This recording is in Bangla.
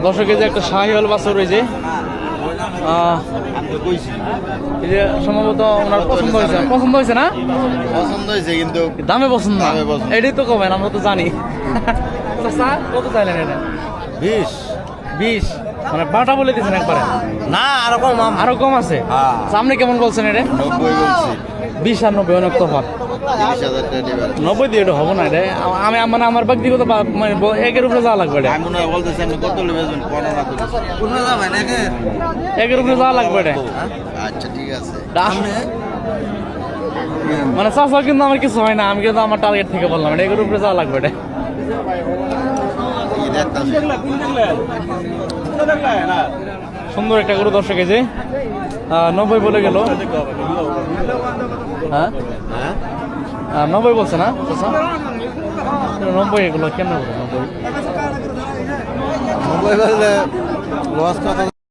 দর্শক এই যে একটা শাহিওয়াল বাছুর রয়েছে, এই যে সম্ভবত ওনার পছন্দ হয়েছে না? পছন্দ হয়েছে কিন্তু দামে পছন্দ না, এটাই তো কমেন, আমরা তো জানি। কত চাইলেন এটা? 20 মানে বাটা বলে দিয়েছেন একবারে? না আরো কম আছে। সামনে কেমন বলছেন এটা? 90 বলছি। 20 আর 90 অনেক তফাৎ। 90 দিয়ে এটা হবে না। এটা আমি মানে আমার ব্যক্তিগত মানে একের উপরে যাওয়া লাগবে। এটা আমি মনে হয় বলতেছি আপনি কত নেবেন 15 যাবেন একের উপরে যাওয়া লাগবে। এটা আচ্ছা ঠিক আছে। মানে চাষা কিন্তু আমার কিছু হয় না, আমি কিন্তু আমার টার্গেট থেকে বললাম এটা একের উপরে যাওয়া লাগবে। এটা সুন্দর একটা গরু দর্শক, এই যে 90 বলে গেল। হ্যাঁ 90 বলছে না? 90 এগুলো কেন 90 বললে লস কথা।